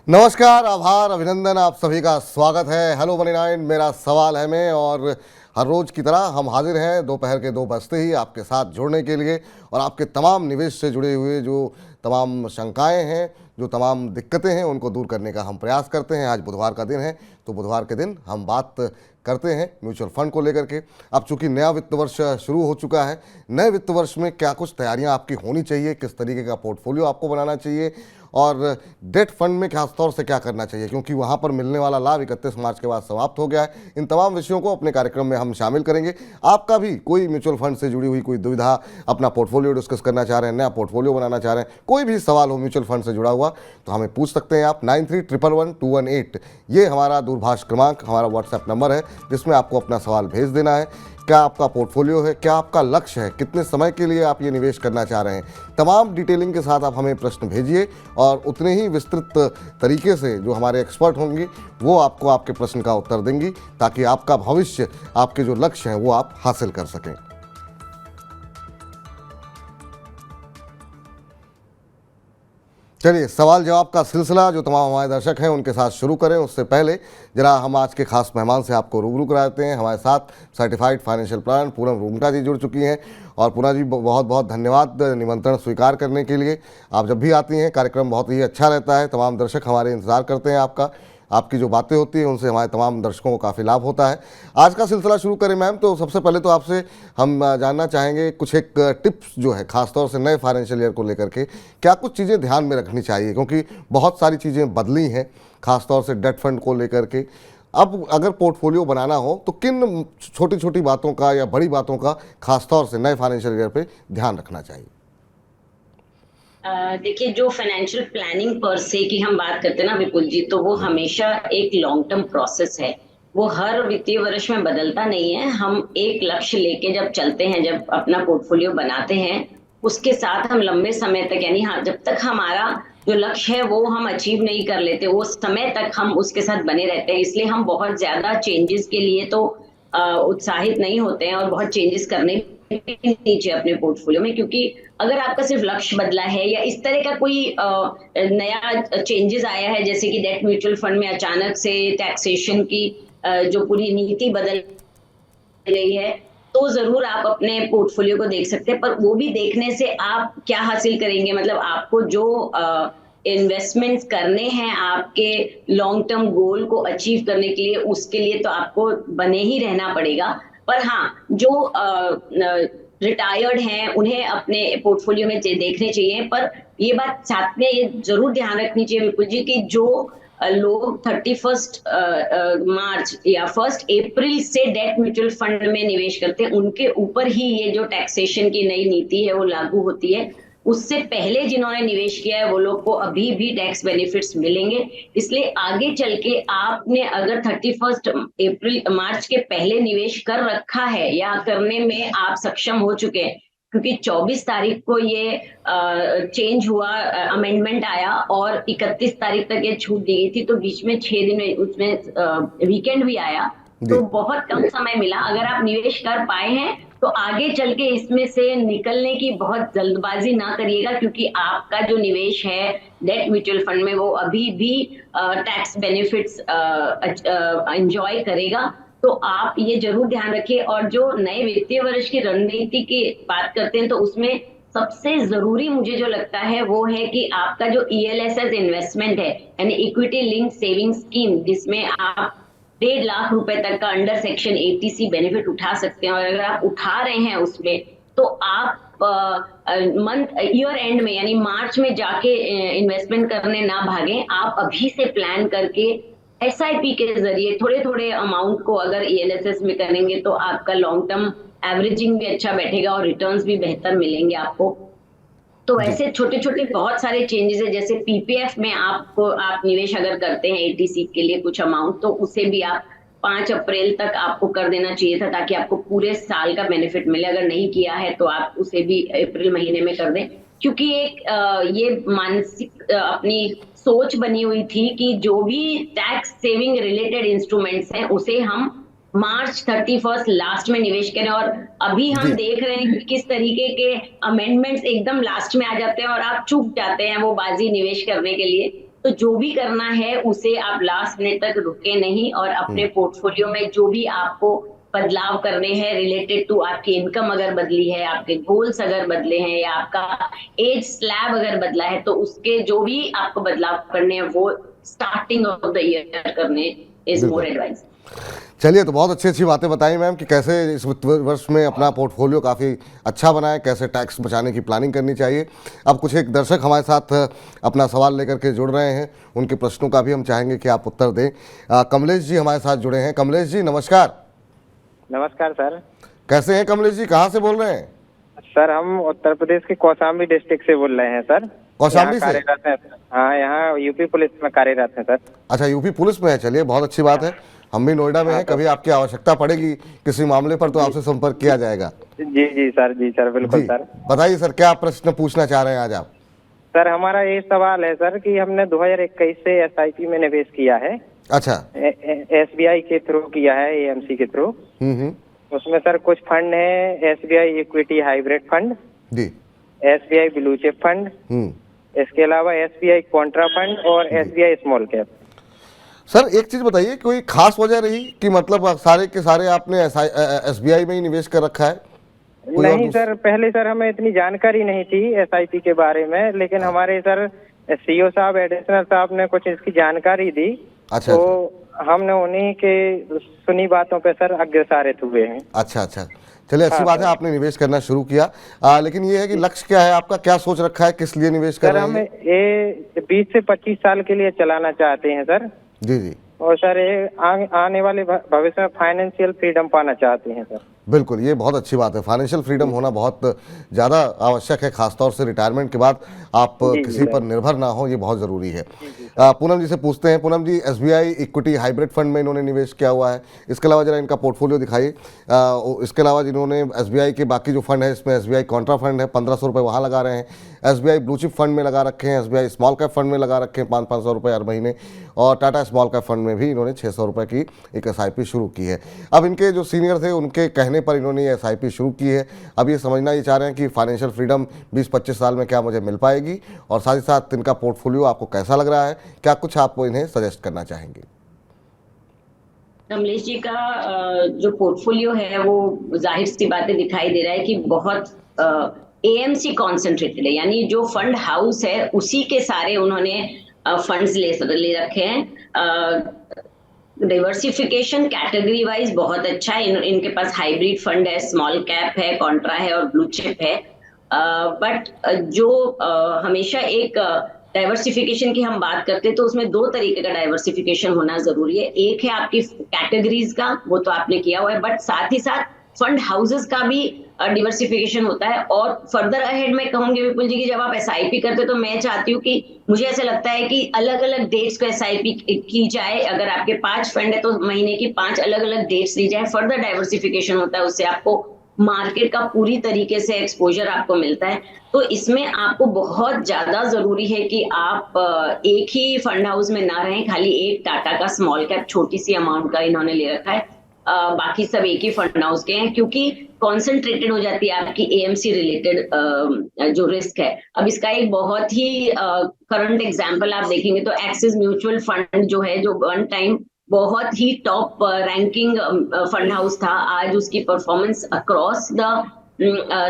नमस्कार, आभार, अभिनंदन, आप सभी का स्वागत है हेलो मनी नाइन मेरा सवाल है में। और हर रोज की तरह हम हाजिर हैं दोपहर के 2 बजते ही आपके साथ जुड़ने के लिए और आपके तमाम निवेश से जुड़े हुए जो तमाम शंकाएं हैं, जो तमाम दिक्कतें हैं, उनको दूर करने का हम प्रयास करते हैं। आज बुधवार का दिन है, तो बुधवार के दिन हम बात करते हैं म्यूचुअल फंड को लेकर के। अब चूंकि नया वित्त वर्ष शुरू हो चुका है, नए वित्त वर्ष में क्या कुछ तैयारियां आपकी होनी चाहिए, किस तरीके का पोर्टफोलियो आपको बनाना चाहिए और डेट फंड में खास तौर से क्या करना चाहिए, क्योंकि वहां पर मिलने वाला लाभ 31 मार्च के बाद समाप्त हो गया है। इन तमाम विषयों को अपने कार्यक्रम में हम शामिल करेंगे। आपका भी कोई म्यूचुअल फंड से जुड़ी हुई कोई दुविधा, अपना पोर्टफोलियो डिस्कस करना चाह रहे हैं, नया पोर्टफोलियो बनाना चाह रहे हैं, कोई भी सवाल हो म्यूचुअल फंड से जुड़ा हुआ, तो हमें पूछ सकते हैं आप। 93111218 ये हमारा दूरभाष क्रमांक, हमारा व्हाट्सएप नंबर है, जिसमें आपको अपना सवाल भेज देना है। क्या आपका पोर्टफोलियो है, क्या आपका लक्ष्य है, कितने समय के लिए आप ये निवेश करना चाह रहे हैं, तमाम डिटेलिंग के साथ आप हमें प्रश्न भेजिए और उतने ही विस्तृत तरीके से जो हमारे एक्सपर्ट होंगी वो आपको आपके प्रश्न का उत्तर देंगी, ताकि आपका भविष्य, आपके जो लक्ष्य हैं वो आप हासिल कर सकें। चलिए, सवाल जवाब का सिलसिला जो तमाम हमारे दर्शक हैं उनके साथ शुरू करें। उससे पहले जरा हम आज के खास मेहमान से आपको रूबरू कराते हैं। हमारे साथ certified financial planner Poonam Rungta ji जुड़ चुकी हैं। और पूनम जी, बहुत बहुत धन्यवाद निमंत्रण स्वीकार करने के लिए। आप जब भी आती हैं कार्यक्रम बहुत ही अच्छा रहता है, तमाम दर्शक हमारे इंतज़ार करते हैं आपका। आपकी जो बातें होती हैं उनसे हमारे तमाम दर्शकों को काफ़ी लाभ होता है। आज का सिलसिला शुरू करें मैम, तो सबसे पहले तो आपसे हम जानना चाहेंगे कुछ एक टिप्स जो है खासतौर से नए फाइनेंशियल ईयर को लेकर के, क्या कुछ चीज़ें ध्यान में रखनी चाहिए, क्योंकि बहुत सारी चीज़ें बदली हैं खासतौर से डेट फंड को लेकर के। अब अगर पोर्टफोलियो बनाना हो तो किन छोटी छोटी बातों का या बड़ी बातों का खासतौर से नए फाइनेंशियल ईयर पे ध्यान रखना चाहिए? देखिए, जो फाइनेंशियल प्लानिंग पर से की हम बात करते हैं ना विपुल जी, तो वो हमेशा एक लॉन्ग टर्म प्रोसेस है। वो हर वित्तीय वर्ष में बदलता नहीं है। हम एक लक्ष्य लेके जब चलते हैं, जब अपना पोर्टफोलियो बनाते हैं, उसके साथ हम लंबे समय तक, यानी हाँ, जब तक हमारा जो लक्ष्य है वो हम अचीव नहीं कर लेते, वो समय तक हम उसके साथ बने रहते हैं। इसलिए हम बहुत ज्यादा चेंजेस के लिए तो उत्साहित नहीं होते हैं और बहुत चेंजेस करने नीचे अपने पोर्टफोलियो में, क्योंकि अगर आपका सिर्फ लक्ष्य बदला है या इस तरह का कोई नया चेंजेस आया है, जैसे कि डेट म्यूचुअल फंड में अचानक से टैक्सेशन की जो पूरी नीति बदल गई है, तो जरूर आप अपने पोर्टफोलियो को देख सकते हैं। पर वो भी देखने से आप क्या हासिल करेंगे, मतलब आपको जो इन्वेस्टमेंट्स करने हैं आपके लॉन्ग टर्म गोल को अचीव करने के लिए, उसके लिए तो आपको बने ही रहना पड़ेगा। पर हाँ, जो रिटायर्ड हैं उन्हें अपने पोर्टफोलियो में देखने चाहिए। पर ये बात साथ में ये जरूर ध्यान रखनी चाहिए विपुल जी, कि जो लोग 31 मार्च या 1 अप्रैल से डेट म्यूचुअल फंड में निवेश करते हैं, उनके ऊपर ही ये जो टैक्सेशन की नई नीति है वो लागू होती है। उससे पहले जिन्होंने निवेश किया है वो लोग को अभी भी टैक्स बेनिफिट्स मिलेंगे। इसलिए आगे चल के आपने अगर 31 मार्च के पहले निवेश कर रखा है या करने में आप सक्षम हो चुके हैं, क्योंकि 24 तारीख को ये चेंज हुआ, अमेंडमेंट आया और 31 तारीख तक ये छूट दी गई थी, तो बीच में 6 दिन उसमें वीकेंड भी आया, जी। तो बहुत कम समय मिला। अगर आप निवेश कर पाए हैं तो आगे चल के इसमें से निकलने की बहुत जल्दबाजी ना करिएगा, क्योंकि आपका जो निवेश है डेट म्यूचुअल फंड में वो अभी भी टैक्स बेनिफिट्स एंजॉय करेगा। तो आप ये जरूर ध्यान रखिए। और जो नए वित्तीय वर्ष की रणनीति की बात करते हैं, तो उसमें सबसे जरूरी मुझे जो लगता है वो है कि आपका जो ELSS इन्वेस्टमेंट है, यानी इक्विटी लिंक सेविंग स्कीम, जिसमें आप 1.5 लाख रुपए तक का अंडर सेक्शन 80C बेनिफिट उठा सकते हैं, और अगर आप उठा रहे हैं उसमें, तो आप मंथ ईयर एंड में यानी मार्च में जाके इन्वेस्टमेंट करने ना भागें। आप अभी से प्लान करके SIP के जरिए थोड़े थोड़े अमाउंट को अगर ELSS में करेंगे, तो आपका लॉन्ग टर्म एवरेजिंग भी अच्छा बैठेगा और रिटर्न्स भी बेहतर मिलेंगे आपको। तो जी। ऐसे छोटे छोटे बहुत सारे चेंजेस है, जैसे PPF में आप निवेश अगर करते हैं 80C के लिए कुछ अमाउंट, तो उसे भी आप 5 अप्रैल तक आपको कर देना चाहिए था, ताकि आपको पूरे साल का बेनिफिट मिले। अगर नहीं किया है तो आप उसे भी अप्रैल महीने में कर दें, क्योंकि एक ये मानसिक अपनी सोच बनी हुई थी कि जो भी टैक्स सेविंग रिलेटेड इंस्ट्रूमेंट्स हैं उसे हम मार्च 31 लास्ट में निवेश करें। और अभी हम जी। देख रहे हैं कि किस तरीके के अमेंडमेंट्स एकदम लास्ट में आ जाते हैं और आप चूक जाते हैं वो बाजी निवेश करने के लिए। तो जो भी करना है उसे आप लास्ट मिनट तक रुके नहीं, और अपने पोर्टफोलियो में जो भी आपको बदलाव करने हैं रिलेटेड टू आपकी इनकम अगर बदली है, आपके गोल्स अगर बदले हैं, या आपका एज स्लैब अगर बदला है, तो उसके जो भी आपको बदलाव करने हैं वो स्टार्टिंग ऑफ द ईयर करने इज मोर बिल्कुल। एडवाइस। चलिए, तो बहुत अच्छी अच्छी बातें बताई मैम कि कैसे इस वित्त वर्ष में अपना पोर्टफोलियो काफ़ी अच्छा बनाएं, कैसे टैक्स बचाने की प्लानिंग करनी चाहिए। अब कुछ एक दर्शक हमारे साथ अपना सवाल लेकर के जुड़ रहे हैं, उनके प्रश्नों का भी हम चाहेंगे कि आप उत्तर दें। कमलेश जी हमारे साथ जुड़े हैं। कमलेश जी नमस्कार। नमस्कार सर। कैसे हैं कमलेश जी, कहाँ से बोल रहे हैं? सर हम उत्तर प्रदेश के कौशाम्बी डिस्ट्रिक्ट से बोल रहे हैं सर। कौशाम्बी यहाँ से? कार्यरत हैं। हाँ, यहाँ यूपी पुलिस में कार्यरत हैं सर। अच्छा, यूपी पुलिस में है, चलिए बहुत अच्छी बात है। हम भी नोएडा में हैं, कभी आपकी आवश्यकता पड़ेगी किसी मामले पर तो आपसे संपर्क किया जाएगा। जी जी सर बिल्कुल जी सर। बताइए सर, क्या प्रश्न पूछना चाह रहे हैं आज आप? सर हमारा ये सवाल है सर कि हमने 2021 से एसआईपी में निवेश किया है। अच्छा। एसबीआई के थ्रू किया है, एएमसी के थ्रू। उसमें सर कुछ फंड है, एसबीआई इक्विटी हाइब्रिड फंड जी, एसबीआई ब्लू चिप फंड, इसके अलावा एसबीआई कॉन्ट्रा फंड और एसबीआई स्मॉल कैप। सर एक चीज बताइए, कोई खास वजह रही कि मतलब सारे के सारे आपने एसबीआई में ही निवेश कर रखा है? नहीं सर, पहले सर हमें इतनी जानकारी नहीं थी एसआईपी के बारे में, लेकिन हमारे सर सीईओ साहब, एडिशनल साहब ने कुछ इसकी जानकारी दी। अच्छा। तो हमने उन्हीं के सुनी बातों पे सर अग्रसारित हुए हैं। अच्छा अच्छा, चलिए अच्छी बात है, आपने निवेश करना शुरू किया। लेकिन ये है कि लक्ष्य क्या है आपका, क्या सोच रखा है, किस लिए निवेश कर सर रहे हैं? हम ये 20 से 25 साल के लिए चलाना चाहते हैं सर। जी जी। और सर ये आने वाले भविष्य में फाइनेंशियल फ्रीडम पाना चाहते हैं सर। बिल्कुल, ये बहुत अच्छी बात है। फाइनेंशियल फ्रीडम होना बहुत ज़्यादा आवश्यक है, खासतौर से रिटायरमेंट के बाद आप किसी पर निर्भर ना हो, ये बहुत ज़रूरी है। पूनम जी से पूछते हैं। पूनम जी, एसबीआई इक्विटी हाइब्रिड फंड में इन्होंने निवेश किया हुआ है, इसके अलावा जरा इनका पोर्टफोलियो दिखाइए। इसके अलावा जिन्होंने एसबीआई के बाकी जो फंड है, इसमें एसबीआई कॉन्ट्रा फंड है, 1500 रुपये वहाँ लगा रहे हैं, एसबीआई ब्लू चिप फंड में लगा रखे हैं, एसबीआई स्मॉल कैप फंड में लगा रखे हैं 500 रुपये हर महीने, और टाटा स्मॉल कैप फंड में भी इन्होंने 600 रुपये की एक एसआईपी शुरू की है। अब इनके जो सीनियर थे उनके कहने पर इन्होंने ये एसआईपी शुरू की है। अब ये समझना ये चाह रहे हैं कि फाइनेंशियल फ्रीडम 20-25 साल में क्या मुझे मिल पाएगी, और साथ ही साथ इनका पोर्टफोलियो आपको कैसा लग रहा है, क्या कुछ आप इन्हें सजेस्ट करना चाहेंगे? कमलेश जी का जो पोर्टफोलियो है वो जाहिर सी बातें दिखाई दे रहा है कि बहुत एएमसी कॉन्सेंट्रेटेड है, यानी जो फंड हाउस है उसी के सारे उन्होंने फंड्स ले रखे हैं। डाइवर्सिफिकेशन कैटेगरी वाइज बहुत अच्छा है। इनके पास हाइब्रिड फंड है, स्मॉल कैप है, कॉन्ट्रा है और ब्लू चिप है। बट जो हमेशा एक डाइवर्सिफिकेशन की हम बात करते हैं तो उसमें दो तरीके का डाइवर्सिफिकेशन होना जरूरी है। एक है आपकी कैटेगरीज का, वो तो आपने किया हुआ है, बट साथ ही साथ फंड हाउसेस का भी डिवर्सिफिकेशन होता है। और फर्दर अहेड मैं कहूंगी विपुल जी की जब आप एसआईपी करते तो मैं चाहती हूँ कि मुझे ऐसा लगता है कि अलग अलग डेट्स पे एसआईपी की जाए। अगर आपके 5 फंड है तो महीने की 5 अलग अलग डेट्स दी जाए, फर्दर डाइवर्सिफिकेशन होता है, उससे आपको मार्केट का पूरी तरीके से एक्सपोजर आपको मिलता है। तो इसमें आपको बहुत ज्यादा जरूरी है कि आप एक ही फंड हाउस में ना रहें। खाली एक टाटा का स्मॉल कैप छोटी सी अमाउंट का इन्होंने ले रखा है, बाकी सब एक ही फंड हाउस के हैं, क्योंकि कॉन्सेंट्रेटेड हो जाती है आपकी एएमसी रिलेटेड जो रिस्क है। अब इसका एक बहुत ही करंट एग्जांपल आप देखेंगे तो एक्सिस म्यूचुअल फंड जो है, जो वन टाइम बहुत ही टॉप रैंकिंग फंड हाउस था, आज उसकी परफॉर्मेंस अक्रॉस द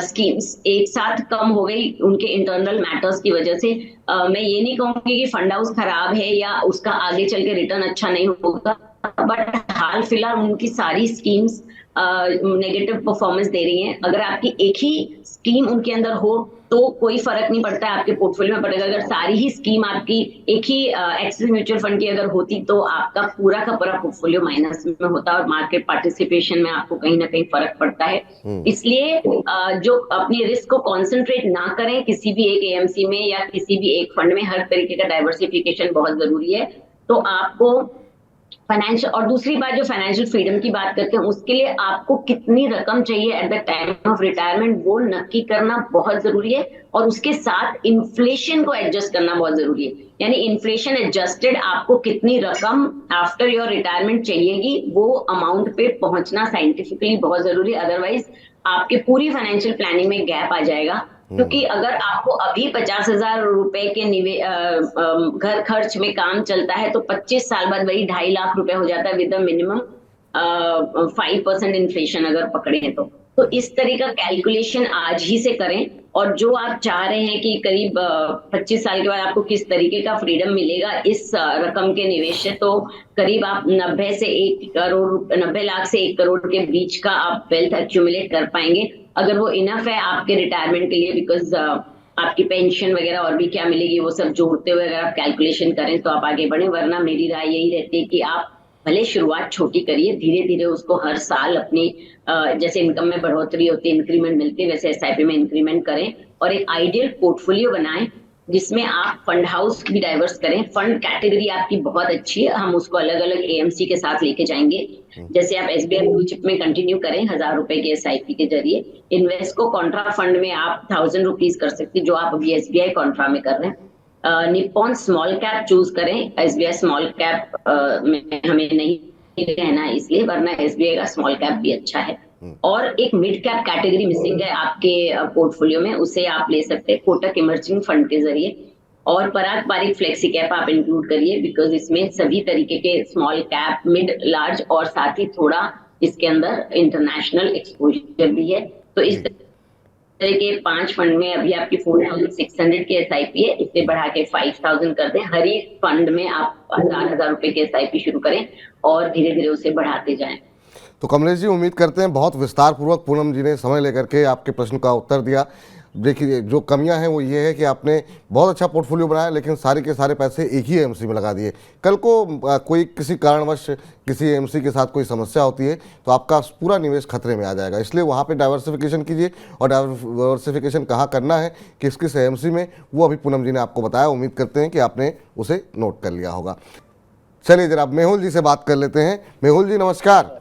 स्कीम्स एक साथ कम हो गई उनके इंटरनल मैटर्स की वजह से। मैं ये नहीं कहूंगी कि फंड हाउस खराब है या उसका आगे चल के रिटर्न अच्छा नहीं होगा, बट हाल फिलहाल उनकी सारी स्कीम्स नेगेटिव परफॉर्मेंस दे रही हैं। अगर आपकी एक ही स्कीम उनके अंदर हो तो कोई फर्क नहीं पड़ता है आपके पोर्टफोलियो में पड़ेगा। अगर सारी ही स्कीम आपकी एक ही एक्सिस म्यूचुअल फंड की अगर होती तो आपका पूरा का पूरा पोर्टफोलियो माइनस में होता और मार्केट पार्टिसिपेशन में आपको कहीं ना कहीं फर्क पड़ता है। इसलिए जो अपनी रिस्क को कॉन्सेंट्रेट ना करें किसी भी एक एएमसी में या किसी भी एक फंड में, हर तरीके का डाइवर्सिफिकेशन बहुत जरूरी है। तो आपको फाइनेंशियल, और दूसरी बात जो फाइनेंशियल फ्रीडम की बात करते हैं उसके लिए आपको कितनी रकम चाहिए at the time of retirement वो नक्की करना बहुत जरूरी है, और उसके साथ इन्फ्लेशन को एडजस्ट करना बहुत जरूरी है। यानी इन्फ्लेशन एडजस्टेड आपको कितनी रकम आफ्टर योर रिटायरमेंट चाहिएगी, वो अमाउंट पे पहुंचना साइंटिफिकली बहुत जरूरी है। अदरवाइज आपके पूरी फाइनेंशियल प्लानिंग में गैप आ जाएगा क्योंकि अगर आपको अभी 50,000 रुपए के घर खर्च में काम चलता है तो 25 साल बाद वही 2.5 लाख रुपए हो जाता है विद मिनिमम 5% इन्फ्लेशन अगर पकड़े तो इस तरह का कैलकुलेशन आज ही से करें। और जो आप चाह रहे हैं कि करीब 25 साल के बाद आपको किस तरीके का फ्रीडम मिलेगा इस रकम के निवेश से, तो करीब आप 90 लाख से 1 करोड़ के बीच का आप वेल्थ एक्यूमुलेट कर पाएंगे, अगर वो इनफ है आपके रिटायरमेंट के लिए। बिकॉज आपकी पेंशन वगैरह और भी क्या मिलेगी वो सब जोड़ते हुए अगर आप कैलकुलेशन करें तो आप आगे बढ़े। वरना मेरी राय यही रहती है कि आप भले शुरुआत छोटी करिए, धीरे धीरे उसको हर साल अपनी जैसे इनकम में बढ़ोतरी होती है, इंक्रीमेंट मिलती है, वैसे एसआईपी में इंक्रीमेंट करें और एक आइडियल पोर्टफोलियो बनाएं जिसमें आप फंड हाउस भी डाइवर्स करें। फंड कैटेगरी आपकी बहुत अच्छी है, हम उसको अलग अलग एएमसी के साथ लेके जाएंगे। जैसे आप एसबीआई ब्लू चिप में कंटिन्यू करें 1,000 रुपए के एसआईपी के जरिए। इन्वेस्को कॉन्ट्रा फंड में आप 1,000 रुपीज कर सकते हैं, जो आप अभी एसबीआई कॉन्ट्रा में कर रहे हैं। निप्पॉन स्मॉल कैप चूज करें, एसबीआई स्मॉल कैप में हमें नहीं रहना इसलिए, वरना एसबीआई का स्मॉल कैप भी अच्छा है। और एक मिड कैप कैटेगरी मिसिंग है आपके पोर्टफोलियो में, उसे आप ले सकते हैं कोटक इमर्जिंग फंड के जरिए। और पराग पारिक फ्लेक्सी कैप आप इंक्लूड करिए, बिकॉज इसमें सभी तरीके के स्मॉल कैप, मिड, लार्ज और साथ ही थोड़ा इसके अंदर इंटरनेशनल एक्सपोजर भी है। तो इस तरह के 5 फंड में अभी आपकी 4,600 की एसआईपी है, इसे बढ़ा के 5,000 कर दें। हर एक फंड में आप 1,000 रुपए की एसआईपी शुरू करें और धीरे धीरे उसे बढ़ाते जाएं। तो कमलेश जी, उम्मीद करते हैं बहुत विस्तार पूर्वक पूनम जी ने समय लेकर के आपके प्रश्न का उत्तर दिया। देखिए, जो कमियां हैं वो ये है कि आपने बहुत अच्छा पोर्टफोलियो बनाया लेकिन सारे के सारे पैसे एक ही एएमसी में लगा दिए। कल को कोई किसी कारणवश किसी एएमसी के साथ कोई समस्या होती है तो आपका पूरा निवेश खतरे में आ जाएगा। इसलिए वहाँ पे डाइवर्सिफिकेशन कीजिए, और डाइवर्सिफिकेशन कहाँ करना है, किस किस एएमसी में, वो अभी पूनम जी ने आपको बताया। उम्मीद करते हैं कि आपने उसे नोट कर लिया होगा। चलिए जरा मेहुल जी से बात कर लेते हैं। मेहुल जी नमस्कार।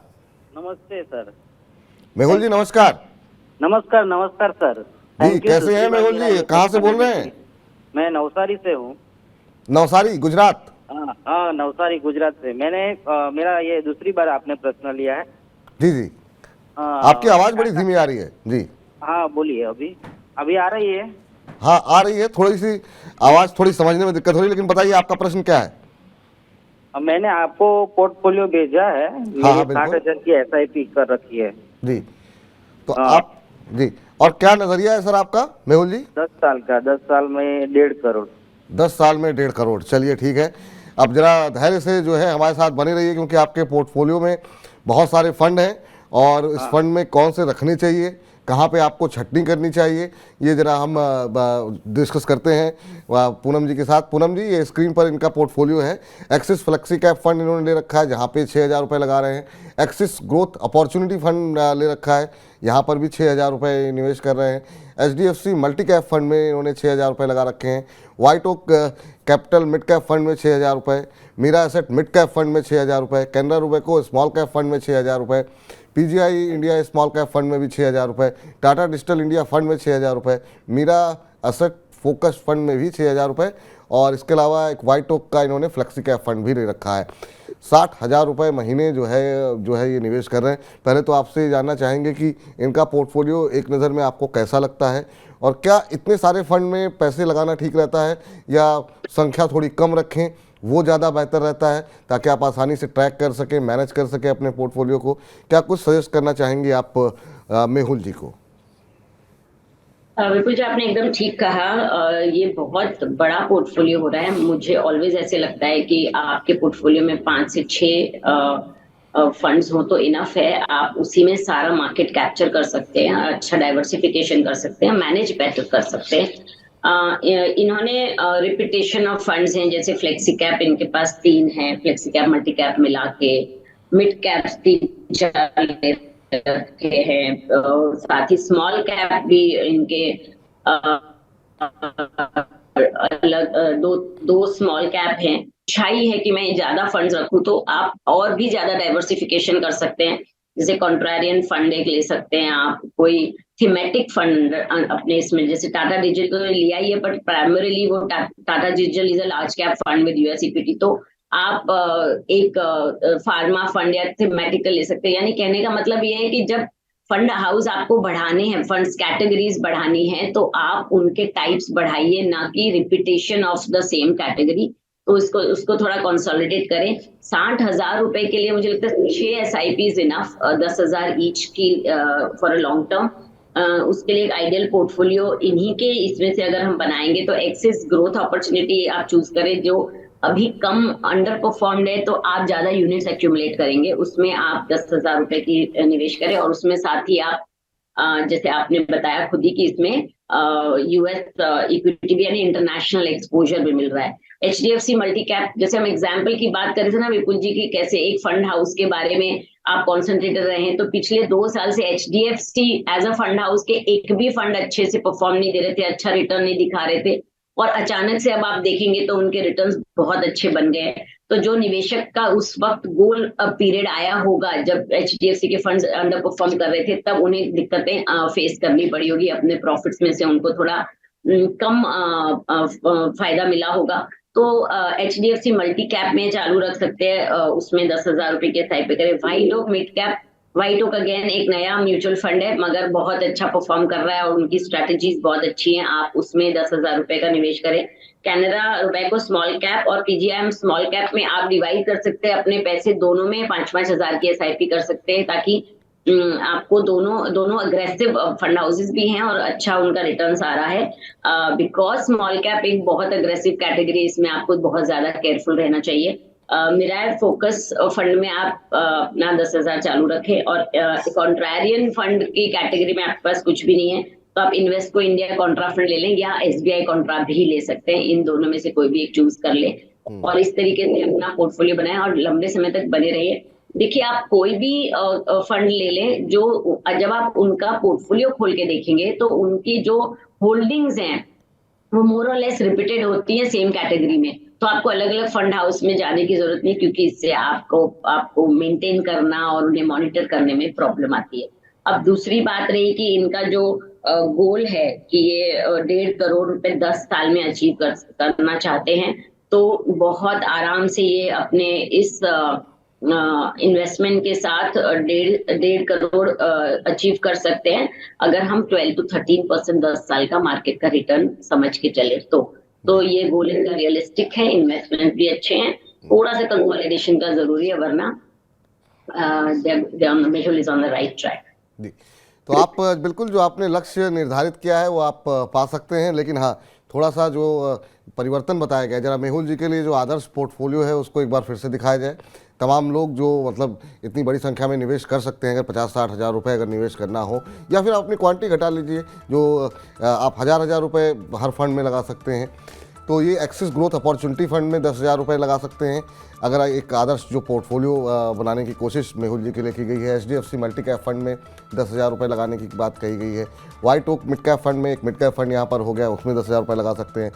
नमस्ते सर। मेहुल जी नमस्कार। नमस्कार नमस्कार सर। जी कैसे हैं मेहुल जी, कहाँ से बोल रहे हैं? मैं नवसारी से हूँ। नवसारी गुजरात? हाँ नवसारी गुजरात से। मैंने मेरा ये दूसरी बार आपने प्रश्न लिया है। जी जी। आपकी आवाज बड़ी धीमी आ रही है जी। हाँ बोलिए। अभी आ रही है? हाँ आ रही है, थोड़ी सी आवाज थोड़ी समझने में दिक्कत हो रही है, लेकिन बताइए आपका प्रश्न क्या है? मैंने आपको पोर्टफोलियो भेजा है। हाँ, 60,000 की एसआईपी कर रखी है जी। तो आप जी, और क्या नजरिया है सर आपका मेहुल जी? 10 साल का, 10 साल में 1.5 करोड़। 10 साल में 1.5 करोड़, चलिए ठीक है। अब जरा धैर्य से जो है हमारे साथ बने रहिए, क्योंकि आपके पोर्टफोलियो में बहुत सारे फंड हैं और इस फंड में कौन से रखने चाहिए, कहाँ पे आपको छटनी करनी चाहिए, ये जरा हम डिस्कस करते हैं पूनम जी के साथ। पूनम जी, ये स्क्रीन पर इनका पोर्टफोलियो है। एक्सिस फ्लेक्सी कैप फंड इन्होंने ले रखा है, जहाँ पे 6,000 रुपये लगा रहे हैं। एक्सिस ग्रोथ अपॉर्चुनिटी फंड ले रखा है, यहाँ पर भी 6,000 रुपये निवेश कर रहे हैं। HDFC मल्टी कैप फंड में इन्होंने 6,000 रुपये लगा रखे हैं। White Oak Capital mid cap fund में 6,000 रुपये, Mirae Asset mid cap fund में 6,000 रुपये, Canara Robeco small cap fund में 6,000 रुपये, PGI India small cap fund में भी 6,000 रुपये, टाटा डिजिटल इंडिया फंड में 6,000 रुपये, मीरा एसेट फोकस फंड में भी 6,000 रुपये, और इसके अलावा एक वाइट ओक का इन्होंने फ्लेक्सी कैप फंड भी ले रखा है। 60,000 रुपये महीने जो है ये निवेश कर रहे हैं। पहले तो आपसे जानना चाहेंगे कि इनका पोर्टफोलियो एक नज़र में आपको कैसा लगता है, और क्या इतने सारे फंड में पैसे लगाना ठीक रहता है, या संख्या थोड़ी कम रखें वो ज़्यादा बेहतर रहता है, ताकि आप आसानी से ट्रैक कर सकें, मैनेज कर सकें अपने पोर्टफोलियो को? क्या कुछ सजेस्ट करना चाहेंगे आप मेहुल जी को? बिल्कुल जी, आपने एकदम ठीक कहा। ये बहुत बड़ा पोर्टफोलियो हो रहा है। मुझे ऑलवेज ऐसे लगता है कि आपके पोर्टफोलियो में 5 से 6 फंड्स हो तो इनफ है। आप उसी में सारा मार्केट कैप्चर कर सकते हैं, अच्छा डाइवर्सिफिकेशन कर सकते हैं, मैनेज बेटर कर सकते हैं। इन्होंने रिपीटेशन ऑफ फंड्स हैं, जैसे फ्लेक्सी कैप इनके पास 3 है, फ्लेक्सी कैप मल्टी कैप मिला के, मिड कैप 3-4 रखे हैं, साथ ही स्मॉल कैप भी इनके अलग दो स्मॉल कैप हैं। अच्छाई है कि मैं ज्यादा फंड्स रखूं तो आप और भी ज्यादा डाइवर्सिफिकेशन कर सकते हैं। जैसे कॉन्ट्रारियन फंड एक ले सकते हैं आप, कोई थीमेटिक फंड अपने इसमें, जैसे टाटा डिजिटल तो लिया ही है, बट प्राइमरीली वो Tata digital is a large cap fund with US equity, तो आप एक फार्मा फंड या थीमेटिकल ले सकते हैं। यानी कहने का मतलब ये है कि जब फंड हाउस आपको बढ़ाने हैं, फंड्स कैटेगरीज बढ़ानी है, तो आप उनके टाइप्स बढ़ाइए, ना कि repetition of the same category. तो उसको उसको थोड़ा कंसोलिडेट करें। 60,000 रुपए के लिए मुझे लगता है 6 SIPs इनफ, 10,000 ईच की फॉर अ लॉन्ग टर्म। उसके लिए एक आइडियल पोर्टफोलियो इन्हीं के इसमें से अगर हम बनाएंगे तो एक्सेस ग्रोथ अपॉर्चुनिटी आप चूज करें, जो अभी कम अंडर परफॉर्म्ड है, तो आप ज्यादा यूनिट्स एक्यूमुलेट करेंगे, उसमें आप 10,000 रुपए की निवेश करें, और उसमें साथ ही आप जैसे आपने बताया खुद ही कि इसमें US इक्विटी भी यानी इंटरनेशनल एक्सपोजर भी मिल रहा है। HDFC मल्टी कैप, जैसे हम एग्जाम्पल की बात कर रहे थे ना विपुल जी की, कैसे एक फंड हाउस के बारे में आप कॉन्सेंट्रेटेड रहे हैं, तो पिछले 2 साल से HDFC as a fund house के एक भी फंड अच्छे से परफॉर्म नहीं दे रहे थे, अच्छा रिटर्न नहीं दिखा रहे थे, और अचानक से अब आप देखेंगे तो उनके रिटर्न्स बहुत अच्छे बन गए हैं। तो जो निवेशक का उस वक्त गोल पीरियड आया होगा जब HDFC के फंड्स अंडर परफॉर्म कर रहे थे, तब उन्हें दिक्कतें फेस करनी पड़ी होगी, अपने प्रॉफिट्स में से उनको थोड़ा कम फायदा मिला होगा। तो HDFC मल्टी कैप में चालू रख सकते हैं, उसमें 10,000 रुपए के SIP पे करें। White Oak mid cap, White Oak again एक नया म्यूचुअल फंड है, मगर बहुत अच्छा परफॉर्म कर रहा है और उनकी स्ट्रेटेजीज बहुत अच्छी हैं, आप उसमें 10,000 रुपए का निवेश करें। कैनरा रोबेको स्मॉल कैप और PGIM स्मॉल कैप में आप डिवाइड कर सकते हैं अपने पैसे, दोनों में 5-5 हजार की SIP कर सकते हैं, ताकि आपको दोनों अग्रेसिव फंड हाउसेस भी हैं और अच्छा उनका रिटर्न्स आ रहा है। बिकॉज स्मॉल कैप एक बहुत अग्रेसिव कैटेगरी, इसमें आपको बहुत ज्यादा केयरफुल रहना चाहिए। मिरायर फोकस फंड में आप अपना 10,000 चालू रखें, और कॉन्ट्रारियन फंड की कैटेगरी में आपके पास कुछ भी नहीं है, तो आप इन्वेस्टको इंडिया कॉन्ट्रा फंड ले लें, या SBI कॉन्ट्रा भी ले सकते हैं, इन दोनों में से कोई भी एक चूज कर ले, और इस तरीके से अपना पोर्टफोलियो बनाएं और लंबे समय तक बने रहिए। देखिए, आप कोई भी फंड ले लें, जो जब आप उनका पोर्टफोलियो खोल के देखेंगे तो उनकी जो होल्डिंग्स हैं वो मोर और लेस रिपीटेड होती है सेम कैटेगरी में, तो आपको अलग अलग फंड हाउस में जाने की जरूरत नहीं, क्योंकि इससे आपको मेंटेन करना और उन्हें मॉनिटर करने में प्रॉब्लम आती है। अब दूसरी बात रही कि इनका जो गोल है कि ये 1.5 करोड़ रुपए 10 साल में अचीव करना चाहते हैं, तो बहुत आराम से ये अपने इस इन्वेस्टमेंट के साथ 1.5 करोड़ अचीव कर सकते हैं, अगर हम 12 to 13% 10 साल का मार्केट का रिटर्न समझ के चले तो ये गोल इनका रियलिस्टिक है, इन्वेस्टमेंट भी अच्छे हैं, थोड़ा सा कंसोलिडेशन का जरूरी है, वरना Mehul is on the right track. जी, तो आप बिल्कुल जो आपने लक्ष्य निर्धारित किया है वो आप पा सकते हैं, लेकिन हाँ, थोड़ा सा जो परिवर्तन बताया गया, जरा मेहुल जी के लिए जो आदर्श पोर्टफोलियो है उसको एक बार फिर से दिखाया जाए। तमाम लोग जो मतलब इतनी बड़ी संख्या में निवेश कर सकते हैं, अगर 50-60 हज़ार रुपये अगर निवेश करना हो, या फिर आप अपनी क्वांटिटी घटा लीजिए, जो आप हज़ार रुपये हर फंड में लगा सकते हैं, तो ये एक्सिस ग्रोथ अपॉर्चुनिटी फंड में 10,000 रुपये लगा सकते हैं। अगर एक आदर्श जो पोर्टफोलियो बनाने की कोशिश मेहुल जी के लिए की गई है, HDFC मल्टी कैप फंड में 10,000 रुपये लगाने की बात कही गई है। White Oak mid cap fund में एक मिड कैप फंड यहाँ पर हो गया, उसमें 10,000 रुपये लगा सकते हैं।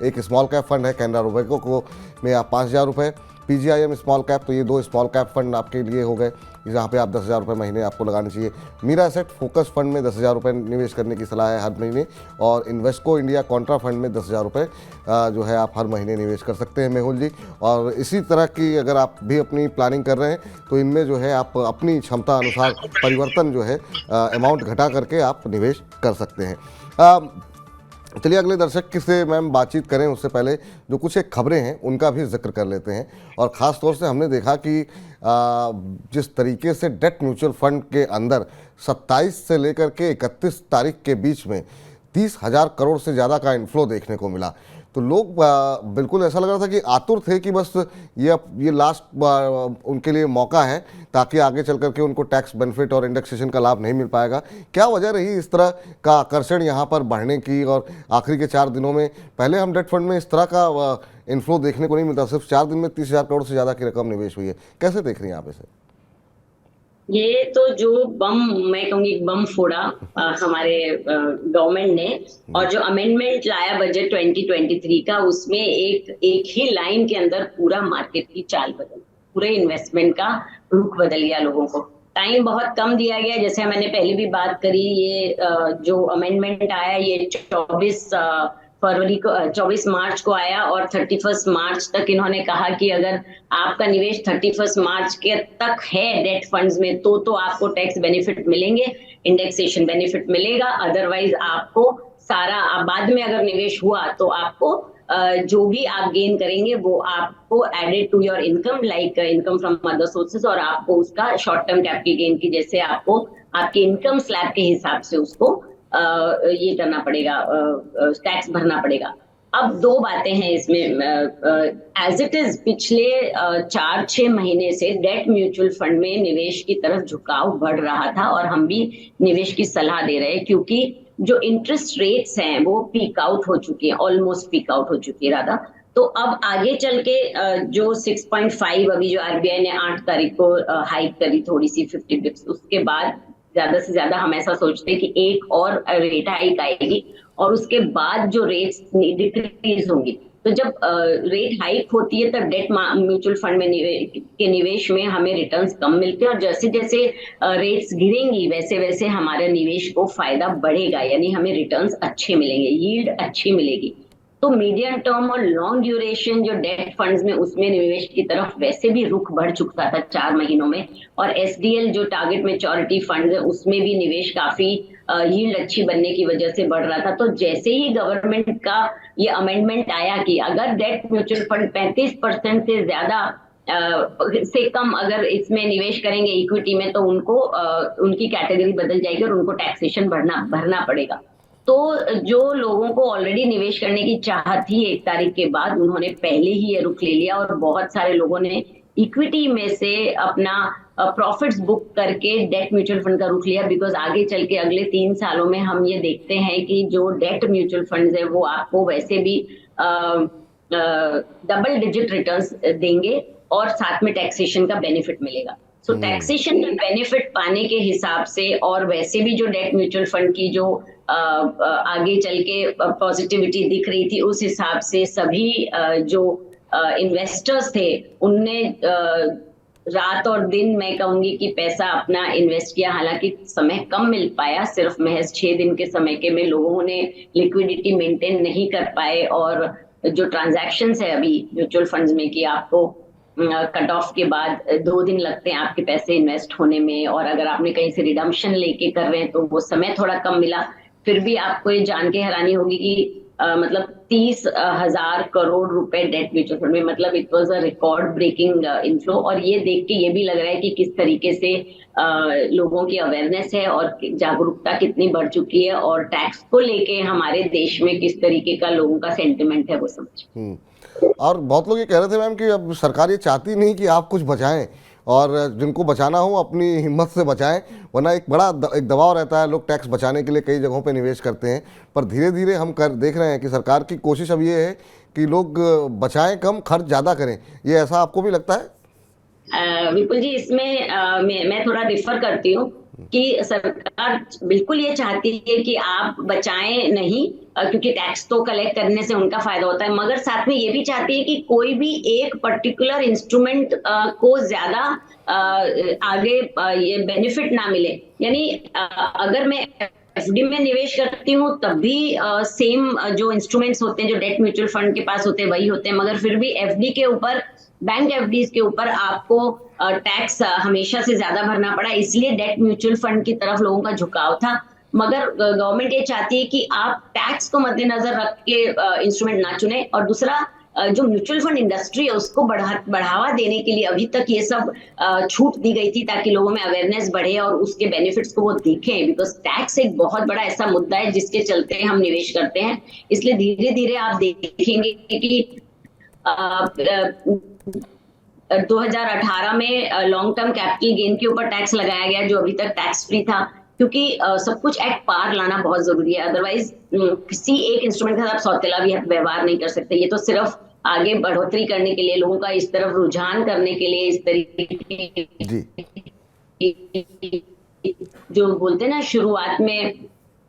एक स्मॉल कैप फंड है कैनरा रोबेको को में आप 5,000 रुपये। PGIM स्मॉल कैप, तो ये 2 स्मॉल कैप फंड आपके लिए हो गए, जहाँ पे आप 10,000 रुपये महीने आपको लगाने चाहिए। मीरा एसेट फोकस फंड में 10,000 रुपये निवेश करने की सलाह है हर महीने, और इन्वेस्टको इंडिया कॉन्ट्रा फंड में 10,000 रुपये जो है आप हर महीने निवेश कर सकते हैं मेहुल जी। और इसी तरह की अगर आप भी अपनी प्लानिंग कर रहे हैं तो इनमें जो है आप अपनी क्षमता अनुसार परिवर्तन जो है अमाउंट घटा करके आप निवेश कर सकते हैं। चलिए अगले दर्शक से मैम बातचीत करें, उससे पहले जो कुछ एक खबरें हैं उनका भी जिक्र कर लेते हैं। और ख़ास तौर से हमने देखा कि जिस तरीके से डेट म्यूचुअल फंड के अंदर 27 से लेकर के 31 तारीख के बीच में 30,000 करोड़ से ज़्यादा का इन्फ्लो देखने को मिला, तो लोग बिल्कुल ऐसा लग रहा था कि आतुर थे कि बस ये लास्ट उनके लिए मौका है, ताकि आगे चल करके उनको टैक्स बेनिफिट और इंडेक्सेशन का लाभ नहीं मिल पाएगा। क्या वजह रही इस तरह का आकर्षण यहाँ पर बढ़ने की, और आखिरी के 4 दिनों में, पहले हम डेट फंड में इस तरह का इन्फ्लो देखने को नहीं मिलता, सिर्फ 4 दिन में 30,000 करोड़ से ज़्यादा की रकम निवेश हुई है, कैसे देख रही हैं आप इसे? ये तो जो बम, मैं कहूंगी बम फोड़ा हमारे गवर्नमेंट ने, और जो अमेंडमेंट लाया बजट 2023 का, उसमें एक ही लाइन के अंदर पूरा मार्केट की चाल बदल, पूरे इन्वेस्टमेंट का रुख बदल गया। लोगों को टाइम बहुत कम दिया गया, जैसे मैंने पहले भी बात करी, ये जो अमेंडमेंट आया ये 24 फरवरी को 24 मार्च को आया और 31 मार्च तक इन्होंने कहा कि अगर आपका निवेश 31 मार्च के तक है डेट फंड्स में तो आपको टैक्स बेनिफिट मिलेंगे, इंडेक्सेशन बेनिफिट मिलेगा, अदरवाइज आपको सारा बाद में अगर निवेश हुआ तो आपको जो भी आप गेन करेंगे वो आपको added to your income, like income from other sources, और आपको उसका शॉर्ट टर्म कैपिटल गेन की जैसे आपको आपके इनकम स्लैब के हिसाब से उसको ये करना पड़ेगा, टैक्स भरना पड़ेगा। अब दो बातें हैं इसमें, एज इट इज पिछले 4-6 महीने से डेट म्यूचुअल फंड में निवेश की तरफ झुकाव बढ़ रहा था और हम भी निवेश की सलाह दे रहे हैं, क्योंकि जो इंटरेस्ट रेट्स हैं वो पीक आउट हो चुकी है, ऑलमोस्ट पीक आउट हो चुकी है राधा। तो अब आगे चल के जो 6.5 अभी जो आरबीआई ने 8 तारीख को हाइक करी थोड़ी सी 50 बिप्स, उसके बाद ज्यादा से ज्यादा हम ऐसा सोचते हैं कि एक और रेट हाइक आएगी और उसके बाद जो रेट्स डिक्रीज होंगी। तो जब रेट हाइक होती है तब डेट म्यूचुअल फंड में के निवेश में हमें रिटर्न्स कम मिलते हैं, और जैसे जैसे रेट्स गिरेंगी वैसे वैसे हमारे निवेश को फायदा बढ़ेगा, यानी हमें रिटर्न्स अच्छे मिलेंगे, यील्ड अच्छी मिलेगी। तो मीडियम टर्म और लॉन्ग ड्यूरेशन जो डेट फंड्स में उसमें निवेश की तरफ वैसे भी रुख बढ़ चुका था 4 महीनों में, और एसडीएल जो टारगेट मैच्योरिटी फंड है उसमें भी निवेश काफी यील्ड अच्छी बनने की वजह से बढ़ रहा था। तो जैसे ही गवर्नमेंट का ये अमेंडमेंट आया कि अगर डेट म्यूचुअल फंड 35% से ज्यादा से कम अगर इसमें निवेश करेंगे इक्विटी में, तो उनको उनकी कैटेगरी बदल जाएगी और उनको टैक्सेशन भरना पड़ेगा। तो जो लोगों को ऑलरेडी निवेश करने की चाह थी 1 तारीख के बाद, उन्होंने पहले ही ये रुख ले लिया और बहुत सारे लोगों ने इक्विटी में से अपना प्रॉफिट्स बुक करके डेट म्यूचुअल फंड का रुख लिया, बिकॉज आगे चल के अगले 3 सालों में हम ये देखते हैं कि जो डेट म्यूचुअल फंड्स है वो आपको वैसे भी डबल डिजिट रिटर्न्स देंगे और साथ में टैक्सेशन का बेनिफिट मिलेगा। सो टैक्सेशन का बेनिफिट पाने के हिसाब से, और वैसे भी जो डेट म्यूचुअल फंड की जो आगे चल के पॉजिटिविटी दिख रही थी, उस हिसाब से सभी जो इन्वेस्टर्स थे उनने रात और दिन मैं कहूंगी कि पैसा अपना इन्वेस्ट किया। हालांकि समय कम मिल पाया, सिर्फ महज 6 दिन के समय के में लोगों ने लिक्विडिटी मेंटेन नहीं कर पाए, और जो ट्रांजैक्शंस है अभी म्यूचुअल फंड्स में कि आपको कट ऑफ के बाद 2 दिन लगते हैं आपके पैसे इन्वेस्ट होने में, और अगर आपने कहीं से रिडम्पशन लेके कर रहे हैं तो वो समय थोड़ा कम मिला। फिर भी आपको ये जान के हैरानी होगी कि मतलब 30,000 करोड़ रुपए डेट म्यूचुअल फंड में, मतलब it was a record breaking inflow. और ये देख के ये भी लग रहा है कि किस तरीके से लोगों की अवेयरनेस है और जागरूकता कितनी बढ़ चुकी है, और टैक्स को लेके हमारे देश में किस तरीके का लोगों का सेंटिमेंट है वो समझ। और बहुत लोग ये कह रहे थे मैम कि अब सरकार ये चाहती नहीं कि आप कुछ बचाएं, और जिनको बचाना हो अपनी हिम्मत से बचाएं, वरना एक बड़ा एक दबाव रहता है, लोग टैक्स बचाने के लिए कई जगहों पे निवेश करते हैं। पर धीरे धीरे हम देख रहे हैं कि सरकार की कोशिश अब ये है कि लोग बचाएं कम, खर्च ज़्यादा करें। ये ऐसा आपको भी लगता है? विपुल जी, इसमें मैं थोड़ा डिफर करती हूँ कि सरकार बिल्कुल ये चाहती है कि आप बचाएं नहीं, क्योंकि टैक्स तो कलेक्ट करने से उनका फायदा होता है, मगर साथ में ये भी चाहती है कि कोई भी एक पर्टिकुलर इंस्ट्रूमेंट को ज्यादा आगे ये बेनिफिट ना मिले। यानी अगर मैं एफडी में निवेश करती हूँ तब भी सेम जो इंस्ट्रूमेंट्स होते हैं जो डेट म्यूचुअल फंड के पास होते हैं वही होते हैं, मगर फिर भी एफडी के ऊपर, बैंक एफडीज के ऊपर आपको टैक्स हमेशा से ज्यादा भरना पड़ा, इसलिए डेट म्यूचुअल फंड की तरफ लोगों का झुकाव था। मगर गवर्नमेंट ये चाहती है कि आप टैक्स को मद्देनजर रख के इंस्ट्रूमेंट ना चुने। और दूसरा, जो म्यूचुअल फंड इंडस्ट्री है उसको बढ़ावा देने के लिए अभी तक ये सब छूट दी गई थी, ताकि लोगों में अवेयरनेस बढ़े और उसके बेनिफिट्स को वो देखें, बिकॉज टैक्स एक बहुत बड़ा ऐसा मुद्दा है जिसके चलते हम निवेश करते हैं। इसलिए धीरे धीरे आप देखेंगे कि 2018 में लॉन्ग टर्म कैपिटल गेन के ऊपर टैक्स लगाया गया, जो अभी तक टैक्स फ्री था, क्योंकि सब कुछ एट पार लाना बहुत जरूरी है। अदरवाइज किसी एक इंस्ट्रूमेंट के साथ सौतेला भी व्यवहार नहीं कर सकते। ये तो सिर्फ आगे बढ़ोतरी करने के लिए, लोगों का इस तरफ रुझान करने के लिए, इस तरीके जो बोलते हैं ना शुरुआत में,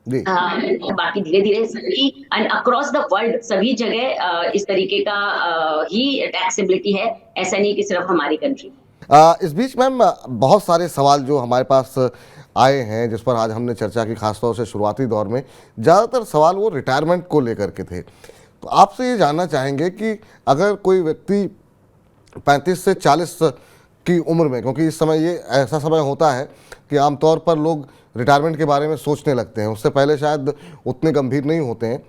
बाकी धीरे धीरे सभी एंड अक्रॉस द वर्ल्ड सभी जगह इस तरीके का ही टैक्सेबिलिटी है, ऐसा नहीं कि सिर्फ हमारी कंट्री। इस बीच मैम बहुत सारे सवाल जो हमारे पास आए हैं, जिस पर आज हमने चर्चा की, खासतौर से शुरुआती दौर में ज़्यादातर सवाल वो रिटायरमेंट को लेकर के थे। तो आपसे ये जानना चाहेंगे कि अगर कोई व्यक्ति 35 से 40 की उम्र में, क्योंकि इस समय ये ऐसा समय होता है कि आमतौर पर लोग रिटायरमेंट के बारे में सोचने लगते हैं, उससे पहले शायद उतने गंभीर नहीं होते हैं,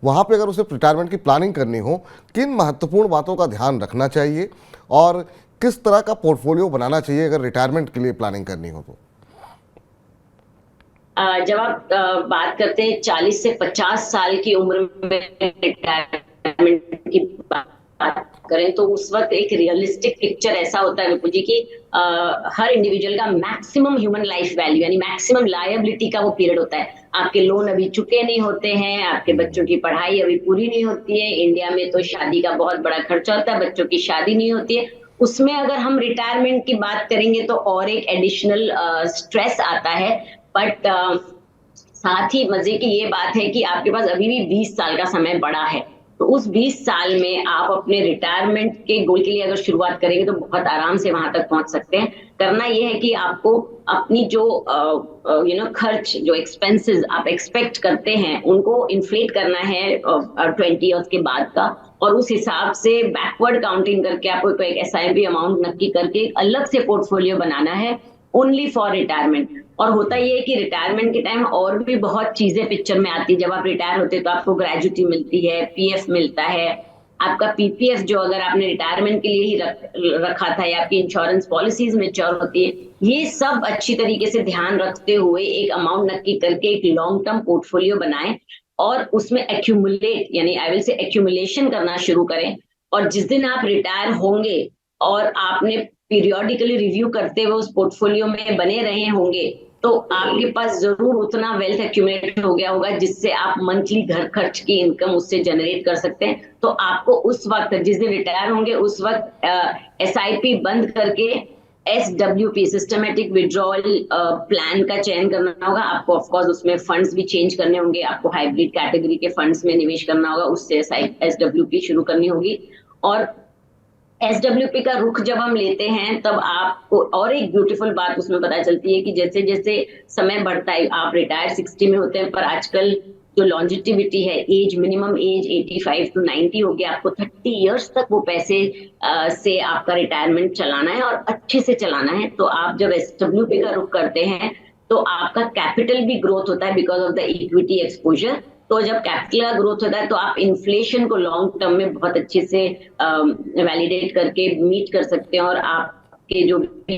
वहाँ पे अगर उसे रिटायरमेंट की प्लानिंग करनी हो, किन महत्वपूर्ण बातों का ध्यान रखना चाहिए और किस तरह का पोर्टफोलियो बनाना चाहिए अगर रिटायरमेंट के लिए प्लानिंग करनी हो तो? जब आप बात करते हैं 40 से 50 साल की उम्र में रिटायरमेंट की बात करें, तो उस वक्त एक रियलिस्टिक पिक्चर ऐसा होता है विपुल जी की हर इंडिविजुअल का मैक्सिमम ह्यूमन लाइफ वैल्यू यानी मैक्सिमम लायबिलिटी का वो पीरियड होता है। आपके लोन अभी चुके नहीं होते हैं, आपके बच्चों की पढ़ाई अभी पूरी नहीं होती है, इंडिया में तो शादी का बहुत बड़ा खर्चा होता है, बच्चों की शादी नहीं होती है। उसमें अगर हम रिटायरमेंट की बात करेंगे तो और एक एडिशनल स्ट्रेस आता है। बट साथ ही मजे की ये बात है कि आपके पास अभी भी 20 साल का समय बड़ा है, तो उस 20 साल में आप अपने रिटायरमेंट के गोल के लिए अगर शुरुआत करेंगे तो बहुत आराम से वहां तक पहुंच सकते हैं। करना ये है कि आपको अपनी जो खर्च, जो एक्सपेंसेस आप एक्सपेक्ट करते हैं, उनको इन्फ्लेट करना है 20 ईयर्स के बाद का, और उस हिसाब से बैकवर्ड काउंटिंग करके आपको एक SIP अमाउंट नक्की करके अलग से पोर्टफोलियो बनाना है ओनली फॉर रिटायरमेंट। और होता ये है कि रिटायरमेंट के टाइम और भी बहुत चीजें पिक्चर में आती है। जब आप रिटायर होते हैं तो आपको ग्रेजुटी मिलती है, PF मिलता है, आपका PPF जो अगर आपने रिटायरमेंट के लिए ही रखा था, या आपकी इंश्योरेंस पॉलिसीज मैच्योर होती है। ये सब अच्छी तरीके से ध्यान रखते हुए एक अमाउंट नक्की करके एक लॉन्ग टर्म पोर्टफोलियो बनाएं और उसमें एक्यूमुलेट यानी आई विल से एक्यूमुलेशन करना शुरू करें। और जिस दिन आप रिटायर होंगे और आपने पीरियोडिकली रिव्यू करते हुए उस पोर्टफोलियो में बने रहे होंगे, तो आपके पास जरूर उतना वेल्थ एक्यूमुलेट हो गया होगा जिससे आप मंथली घर खर्च की इनकम उससे जनरेट कर सकते हैं। तो आपको उस वक्त, जिस दिन रिटायर होंगे, उस वक्त SIP बंद करके SWP सिस्टमेटिक विड्रॉल प्लान का चयन करना होगा। आपको ऑफकोर्स उसमें फंड्स भी चेंज करने होंगे, आपको हाइब्रिड कैटेगरी के फंड्स में निवेश करना होगा, उससे SWP शुरू करनी होगी। और SWP का रुख जब हम लेते हैं तब आपको और एक ब्यूटीफुल बात उसमें पता चलती है कि जैसे जैसे समय बढ़ता है, आप रिटायर 60 में होते हैं, पर आजकल जो लॉन्जिटिविटी है, एज मिनिमम एज 85 to 90 हो गया, आपको 30 इयर्स तक वो पैसे से आपका रिटायरमेंट चलाना है और अच्छे से चलाना है। तो आप जब SWP का रुख करते हैं तो आपका कैपिटल भी ग्रोथ होता है because of the equity exposure. तो जब कैपिटल का ग्रोथ होता है तो आप इन्फ्लेशन को लॉन्ग टर्म में बहुत अच्छे से वैलिडेट करके मीट कर सकते हैं और आपके जो भी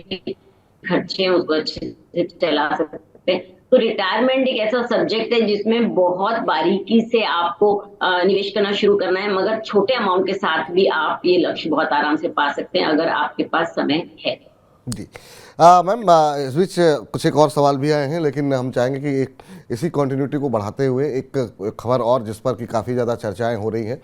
खर्चे हैं उसको अच्छे से चला सकते हैं। तो रिटायरमेंट एक ऐसा सब्जेक्ट है जिसमें बहुत बारीकी से आपको निवेश करना शुरू करना है, मगर छोटे अमाउंट के साथ भी आप ये लक्ष्य बहुत आराम से पा सकते हैं अगर आपके पास समय है। जी मैम, इस बीच कुछ एक और सवाल भी आए हैं, लेकिन हम चाहेंगे कि एक इसी कंटिन्यूटी को बढ़ाते हुए एक खबर और जिस पर कि काफ़ी ज़्यादा चर्चाएं हो रही हैं,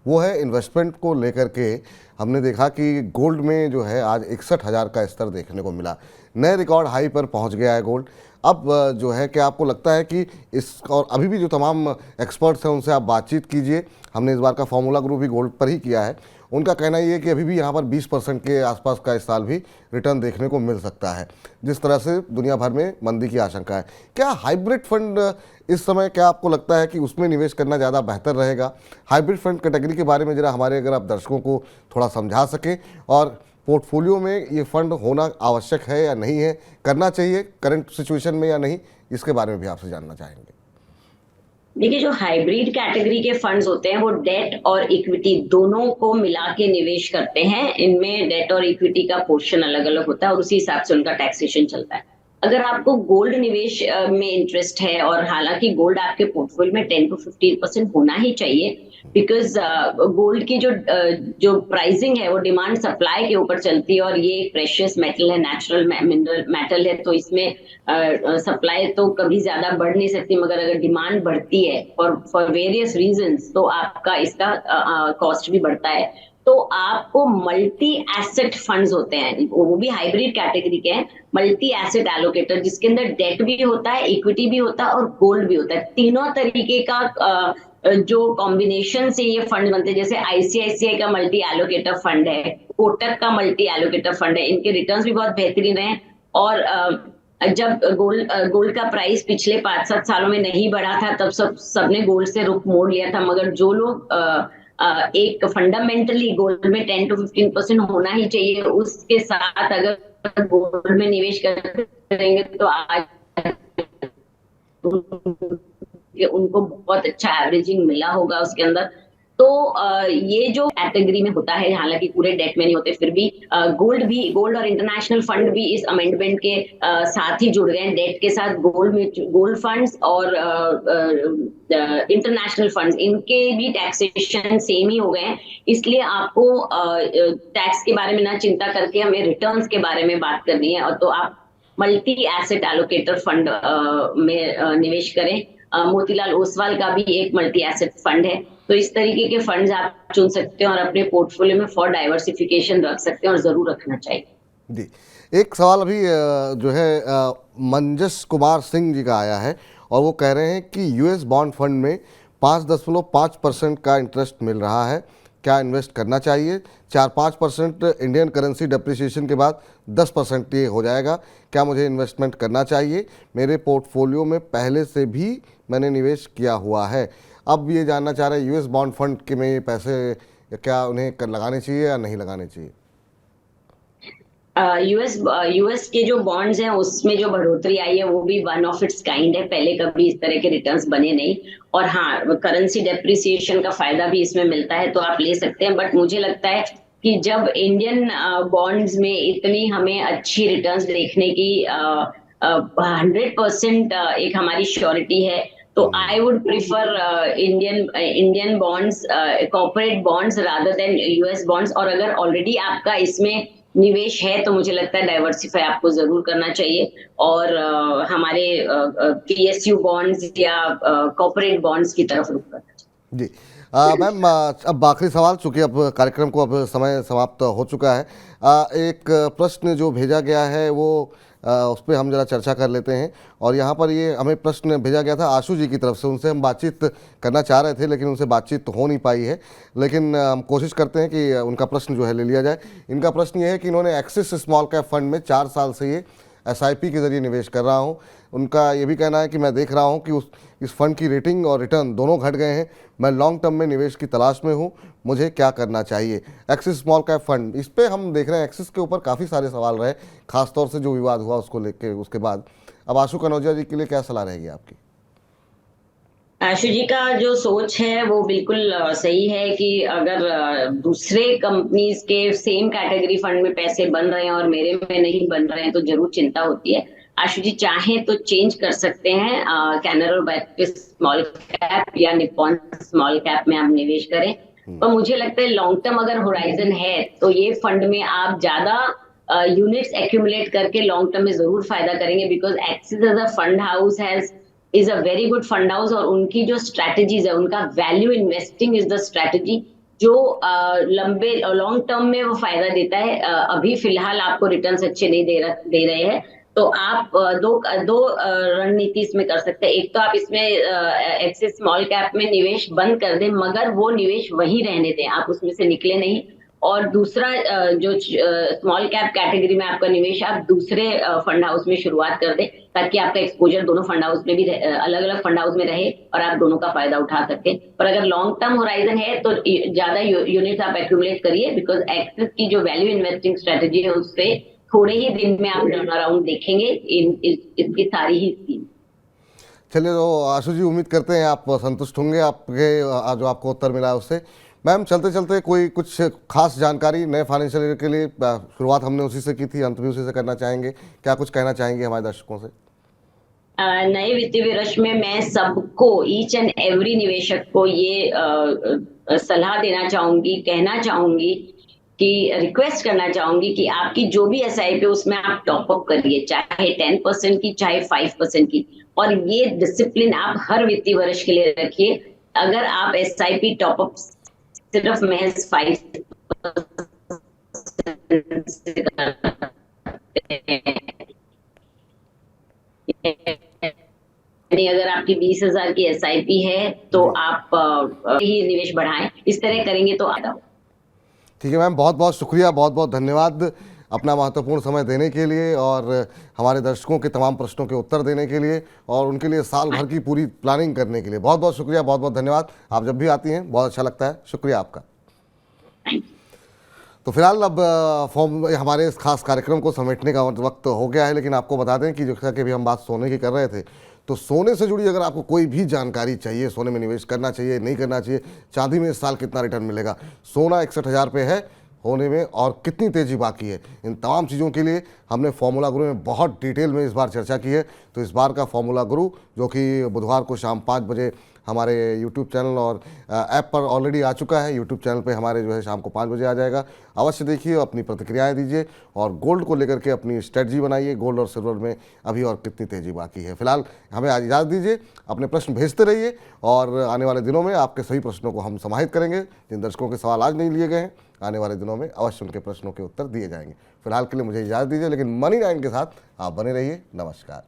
वो है इन्वेस्टमेंट को लेकर के। हमने देखा कि गोल्ड में जो है आज 61,000 का स्तर देखने को मिला, नए रिकॉर्ड हाई पर पहुंच गया है गोल्ड। अब जो है कि आपको लगता है कि इस, और अभी भी जो तमाम एक्सपर्ट्स हैं उनसे आप बातचीत कीजिए, हमने इस बार का फॉर्मूला ग्रुप भी गोल्ड पर ही किया है, उनका कहना ये है कि अभी भी यहाँ पर 20% के आसपास का इस साल भी रिटर्न देखने को मिल सकता है, जिस तरह से दुनिया भर में मंदी की आशंका है। क्या हाइब्रिड फंड इस समय, क्या आपको लगता है कि उसमें निवेश करना ज़्यादा बेहतर रहेगा? हाइब्रिड फंड कैटेगरी के बारे में जरा हमारे, अगर आप दर्शकों को थोड़ा समझा सकें, और पोर्टफोलियो में ये फंड होना आवश्यक है या नहीं है, करना चाहिए करंट सिचुएशन में या नहीं, इसके बारे में भी आपसे जानना चाहेंगे। देखिए, जो हाइब्रिड कैटेगरी के फंड्स होते हैं वो डेट और इक्विटी दोनों को मिला के निवेश करते हैं। इनमें डेट और इक्विटी का पोर्शन अलग अलग होता है और उसी हिसाब से उनका टैक्सेशन चलता है। अगर आपको गोल्ड निवेश में इंटरेस्ट है, और हालांकि गोल्ड आपके पोर्टफोलियो में 10 to 15% होना ही चाहिए, बिकॉज गोल्ड की जो प्राइसिंग है वो डिमांड सप्लाई के ऊपर चलती है, और ये प्रेशियस मेटल है, नेचुरल मिनरल मेटल है, तो इसमें सप्लाई तो कभी ज्यादा बढ़ नहीं सकती, मगर अगर डिमांड बढ़ती है फॉर वेरियस रीजंस तो आपका इसका कॉस्ट भी बढ़ता है। तो आपको मल्टी एसेट फंड्स होते हैं, वो भी हाइब्रिड कैटेगरी के हैं, मल्टी एसेट एलोकेटर, जिसके अंदर डेट भी होता है, इक्विटी भी होता है और गोल्ड भी होता है। तीनों तरीके का जो कॉम्बिनेशन से ये फंड बनते हैं, जैसे ICICI का मल्टी एलोकेटर फंड है, कोटक का मल्टी एलोकेटर फंड है, इनके रिटर्न्स भी बहुत बेहतरीन हैं। और जब गोल्ड का प्राइस पिछले 5-7 सालों में नहीं बढ़ा था, तब सबने गोल्ड से रुख मोड़ लिया था। मगर जो लोग एक फंडामेंटली गोल्ड में 10 to 15% होना ही चाहिए, उसके साथ अगर गोल्ड में निवेश करेंगे तो आज उनको बहुत अच्छा एवरेजिंग मिला होगा उसके अंदर। तो ये जो कैटेगरी में होता है, हालांकि पूरे डेट में नहीं होते, फिर भी गोल्ड और इंटरनेशनल फंड भी इस अमेंडमेंट के साथ ही जुड़ गए हैं। डेट के साथ गोल्ड फंड्स और इंटरनेशनल फंड्स, इनके भी टैक्सेशन सेम ही हो गए हैं। इसलिए आपको टैक्स के बारे में ना चिंता करके हमें रिटर्न्स के बारे में बात करनी है। और तो आप मल्टी एसेट एलोकेटर फंड में निवेश करें। मोतीलाल ओसवाल का भी एक मल्टी एसेट फंड है। तो इस तरीके के फंड्स आप चुन सकते हैं और अपने पोर्टफोलियो में फॉर डाइवर्सिफिकेशन रख सकते हैं, और जरूर रखना चाहिए। जी, एक सवाल अभी जो है मंजस कुमार सिंह जी का आया है, और वो कह रहे हैं कि यूएस बॉन्ड फंड में 5.5% का इंटरेस्ट मिल रहा है, क्या इन्वेस्ट करना चाहिए? 4-5% इंडियन करेंसी डेप्रिसिएशन के बाद 10% ये हो जाएगा, क्या मुझे इन्वेस्टमेंट करना चाहिए? मेरे पोर्टफोलियो में पहले से भी मैंने निवेश किया हुआ है। अब ये जानना चाह रहे हैं यूएस बॉन्ड फंड के में ये पैसे क्या उन्हें लगाने चाहिए या नहीं लगाने चाहिए? यूएस के जो बॉन्ड्स हैं उसमें जो बढ़ोतरी आई है वो भी वन ऑफ इट्स काइंड है। पहले कभी इस तरह के रिटर्न्स बने नहीं। और हाँ, करेंसी डेप्रिसिएशन का फायदा भी इसमें मिलता है, तो आप ले सकते हैं। बट मुझे लगता है कि जब इंडियन बॉन्ड्स में इतनी हमें अच्छी रिटर्न्स देखने की 100% एक हमारी श्योरिटी है, तो I would prefer Indian bonds, corporate bonds rather than US bonds. और अगर ऑलरेडी आपका इसमें निवेश है तो मुझे लगता है डाइवर्सिफाई आपको जरूर करना चाहिए, और हमारे पीएसयू बॉन्ड्स या कॉर्पोरेट बॉन्ड्स की तरफ रुख करना चाहिए। जी मैम, अब आखिरी सवाल, चूँकि अब कार्यक्रम को अब समय समाप्त हो चुका है, एक प्रश्न जो भेजा गया है वो उस पर हम जरा चर्चा कर लेते हैं। और यहाँ पर ये हमें प्रश्न भेजा गया था आशु जी की तरफ से, उनसे हम बातचीत करना चाह रहे थे लेकिन उनसे बातचीत तो हो नहीं पाई है, लेकिन हम कोशिश करते हैं कि उनका प्रश्न जो है ले लिया जाए। इनका प्रश्न ये है कि इन्होंने एक्सिस स्मॉल कैप फंड में 4 साल से ये एसआईपी के ज़रिए निवेश कर रहा हूँ। उनका ये भी कहना है कि मैं देख रहा हूँ कि इस फंड की रेटिंग और रिटर्न दोनों घट गए हैं। मैं लॉन्ग टर्म में निवेश की तलाश में हूँ, मुझे क्या करना चाहिए? एक्सिस स्मॉल कैप फंड, इस पे हम देख रहे हैं एक्सिस के ऊपर काफ़ी सारे सवाल रहे, खासतौर से जो विवाद हुआ उसको लेकर उसके बाद। अब आशु कनौजिया जी के लिए क्या सलाह रहेगी आपकी? आशु जी का जो सोच है वो बिल्कुल सही है कि अगर दूसरे कंपनीज के सेम कैटेगरी फंड में पैसे बन रहे हैं और मेरे में नहीं बन रहे हैं तो जरूर चिंता होती है। आशु जी चाहें तो चेंज कर सकते हैं, कैनरा बैंक स्मॉल कैप या निप्पॉन स्मॉल कैप में आप निवेश करें। पर मुझे लगता है लॉन्ग टर्म अगर होराइजन है तो ये फंड में आप ज्यादा यूनिट्स एक्यूमुलेट करके लॉन्ग टर्म में जरूर फायदा करेंगे, because Axis as a fund house is a very good fund house, और उनकी जो स्ट्रैटेजीज है, उनका value investing is the strategy जो लंबे लॉन्ग टर्म में वो फायदा देता है। अभी फिलहाल आपको रिटर्न्स अच्छे नहीं दे रहे हैं, तो आप दो रणनीति इसमें कर सकते हैं। एक तो आप इसमें एक्सिस स्मॉल कैप में निवेश बंद कर दें, मगर वो निवेश वही रहने दें, आप उसमें से निकले नहीं। और दूसरा जो स्मॉल कैप कैटेगरी में आपका निवेश, आप दूसरे फंड हाउस में शुरुआत कर दें, ताकि आपका एक्सपोजर दोनों फंड हाउस में भी अलग अलग फंड हाउस में रहे और आप दोनों का फायदा उठा सके। पर अगर लॉन्ग टर्म होराइजन है तो ज्यादा यूनिट्स आप एक्यूमुलेट करिए, बिकॉज एक्सिस की जो वैल्यू इन्वेस्टिंग स्ट्रेटेजी है उससे थोड़े ही दिन में आप टर्न अराउंड देखेंगे इसकी सारी ही स्कीम। चलिए, तो आशु जी उम्मीद करते हैं आप संतुष्ट होंगे आपके जो आपको उत्तर मिला है उससे। मैम, चलते चलते कोई कुछ खास जानकारी नए फाइनेंशियल ईयर के लिए, शुरुआत हमने उसी से की थी, अंत भी उसी से करना चाहेंगे, क्या कुछ कहना चाहेंगे हमारे दर्शकों से? नए वित्तीय वर्ष में मैं सबको, ईच एंड एवरी निवेशक को ये सलाह देना चाहूंगी, कहना चाहूंगी कि रिक्वेस्ट करना चाहूंगी कि आपकी जो भी एसआईपी उसमें आप टॉप अप करिए, चाहे 10% की चाहे 5% की, और ये डिसिप्लिन आप हर वित्तीय वर्ष के लिए रखिए। अगर आप एसआईपी टॉप अप सिर्फ महज 5% अगर आपकी 20,000 की एसआईपी है तो आप ही निवेश बढ़ाएं, इस तरह करेंगे तो आता। ठीक है मैम, बहुत बहुत शुक्रिया, बहुत बहुत धन्यवाद। अपना महत्वपूर्ण समय देने के लिए और हमारे दर्शकों के तमाम प्रश्नों के उत्तर देने के लिए और उनके लिए साल भर की पूरी प्लानिंग करने के लिए बहुत बहुत शुक्रिया, बहुत बहुत धन्यवाद। आप जब भी आती हैं बहुत अच्छा लगता है, शुक्रिया आपका। तो फिलहाल अब फॉर्म हमारे इस खास कार्यक्रम को समेटने का वक्त हो गया है, लेकिन आपको बता दें कि जैसा कि अभी हम बात सोने की कर रहे थे, तो सोने से जुड़ी अगर आपको कोई भी जानकारी चाहिए, सोने में निवेश करना चाहिए नहीं करना चाहिए, चांदी में इस साल कितना रिटर्न मिलेगा, सोना 61,000 पे है होने में और कितनी तेज़ी बाकी है, इन तमाम चीज़ों के लिए हमने फॉर्मूला गुरु में बहुत डिटेल में इस बार चर्चा की है। तो इस बार का फॉर्मूला गुरु जो कि बुधवार को शाम 5 बजे हमारे YouTube चैनल और ऐप पर ऑलरेडी आ चुका है, YouTube चैनल पे हमारे जो है शाम को 5 बजे आ जाएगा। अवश्य देखिए, अपनी प्रतिक्रियाएं दीजिए और गोल्ड को लेकर के अपनी स्ट्रेटजी बनाइए, गोल्ड और सिल्वर में अभी और कितनी तेज़ी बाकी है। फिलहाल हमें आज इजाज़त दीजिए, अपने प्रश्न भेजते रहिए और आने वाले दिनों में आपके सभी प्रश्नों को हम समाहित करेंगे। जिन दर्शकों के सवाल आज नहीं लिए गए हैं, आने वाले दिनों में अवश्य उनके प्रश्नों के उत्तर दिए जाएंगे। फिलहाल के लिए मुझे इजाज़त दीजिए, लेकिन मनी 9 के साथ आप बने रहिए। नमस्कार।